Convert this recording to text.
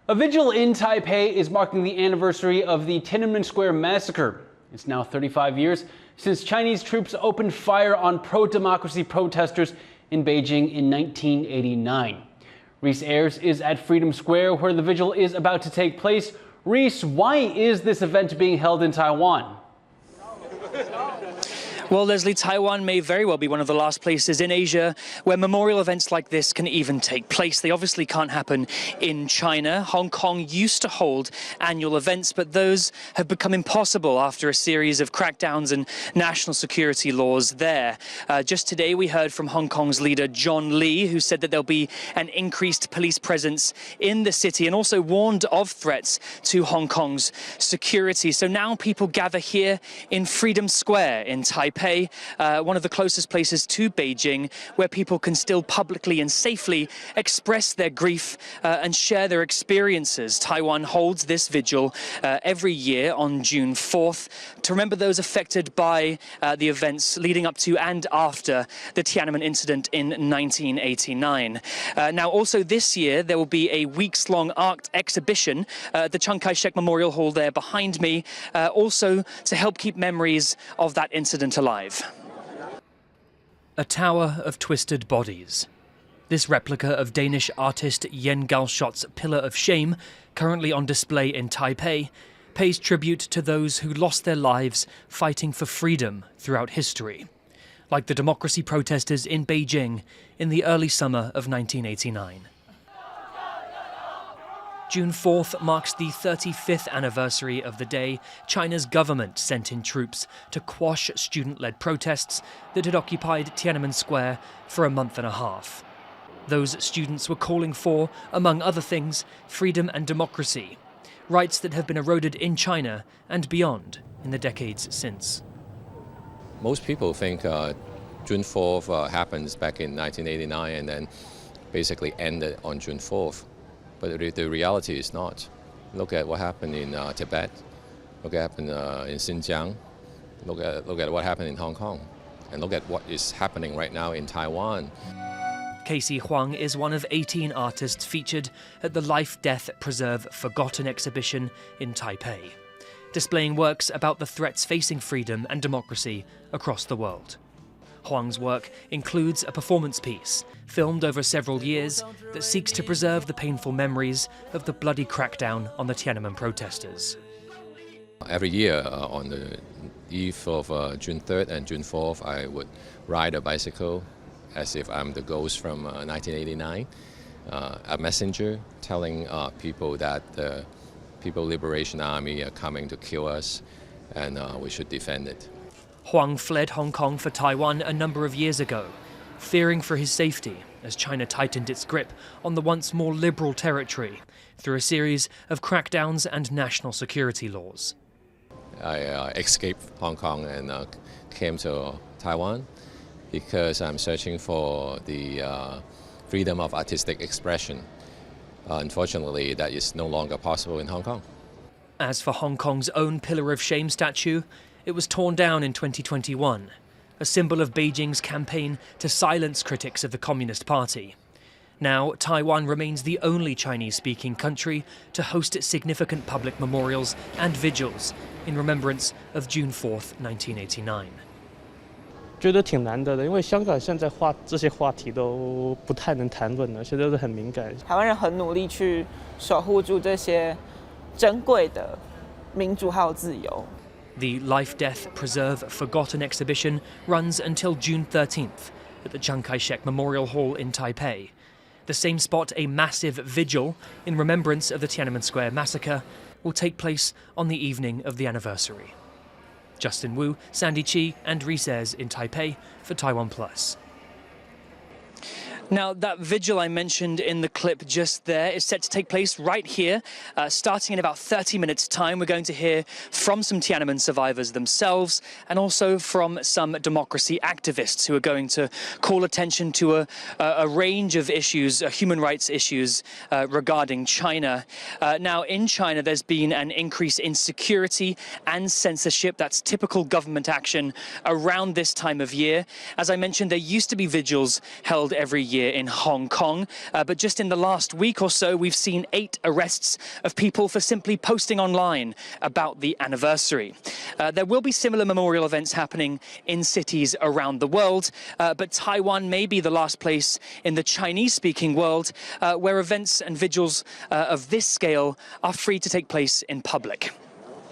A vigil in Taipei is marking the anniversary of the Tiananmen Square Massacre. It's now 35 years since Chinese troops opened fire on pro-democracy protesters in Beijing in 1989. Reece Ayers is at Freedom Square, where the vigil is about to take place. Reece, why is this event being held in Taiwan? Well, Leslie, Taiwan may very well be one of the last places in Asia where memorial events like this can even take place. They obviously can't happen in China. Hong Kong used to hold annual events, but those have become impossible after a series of crackdowns and national security laws there. Just today, we heard from Hong Kong's leader, John Lee, who said that there'll be an increased police presence in the city and also warned of threats to Hong Kong's security. So now people gather here in Freedom Square in Taipei. One of the closest places to Beijing, where people can still publicly and safely express their grief and share their experiences. Taiwan holds this vigil every year on June 4th to remember those affected by the events leading up to and after the Tiananmen incident in 1989. Now, also this year, there will be a weeks-long art exhibition at the Chiang Kai-shek Memorial Hall there behind me, also to help keep memories of that incident alive. A tower of twisted bodies. This replica of Danish artist Yen Galshot's Pillar of Shame, currently on display in Taipei, pays tribute to those who lost their lives fighting for freedom throughout history, like the democracy protesters in Beijing in the early summer of 1989. June 4th marks the 35th anniversary of the day China's government sent in troops to quash student-led protests that had occupied Tiananmen Square for a month and a half. Those students were calling for, among other things, freedom and democracy, rights that have been eroded in China and beyond in the decades since. Most people think June 4th happens back in 1989 and then basically ended on June 4th. But the reality is not. Look at what happened in Tibet. Look at what happened in Xinjiang. Look at what happened in Hong Kong. And look at what is happening right now in Taiwan. Casey Huang is one of 18 artists featured at the Life, Death, Preserve, Forgotten exhibition in Taipei, displaying works about the threats facing freedom and democracy across the world. Huang's work includes a performance piece, filmed over several years, that seeks to preserve the painful memories of the bloody crackdown on the Tiananmen protesters. Every year on the eve of June 3rd and June 4th, I would ride a bicycle as if I'm the ghost from 1989, a messenger telling people that the People Liberation Army are coming to kill us and we should defend it. Huang fled Hong Kong for Taiwan a number of years ago, fearing for his safety as China tightened its grip on the once more liberal territory through a series of crackdowns and national security laws. I escaped Hong Kong and came to Taiwan because I'm searching for the freedom of artistic expression. Unfortunately, that is no longer possible in Hong Kong. As for Hong Kong's own Pillar of Shame statue, it was torn down in 2021, a symbol of Beijing's campaign to silence critics of the Communist Party. Now, Taiwan remains the only Chinese-speaking country to host significant public memorials and vigils in remembrance of June 4th, 1989. 觉得挺难得的，因为香港现在这些话题都不太能谈论了，现在都很敏感。台湾人很努力去守护住这些珍贵的民主还有自由。 The Life, Death, Preserve, Forgotten exhibition runs until June 13th at the Chiang Kai-shek Memorial Hall in Taipei. The same spot a massive vigil in remembrance of the Tiananmen Square Massacre will take place on the evening of the anniversary. Justin Wu, Sandy Chi and Reece in Taipei for TaiwanPlus. Now, that vigil I mentioned in the clip just there is set to take place right here, starting in about 30 minutes' time. We're going to hear from some Tiananmen survivors themselves and also from some democracy activists who are going to call attention to a range of issues, human rights issues regarding China. Now, in China, there's been an increase in security and censorship. That's typical government action around this time of year. As I mentioned, there used to be vigils held every year here in Hong Kong. But just in the last week or so, we've seen 8 arrests of people for simply posting online about the anniversary. There will be similar memorial events happening in cities around the world, but Taiwan may be the last place in the Chinese-speaking world where events and vigils of this scale are free to take place in public.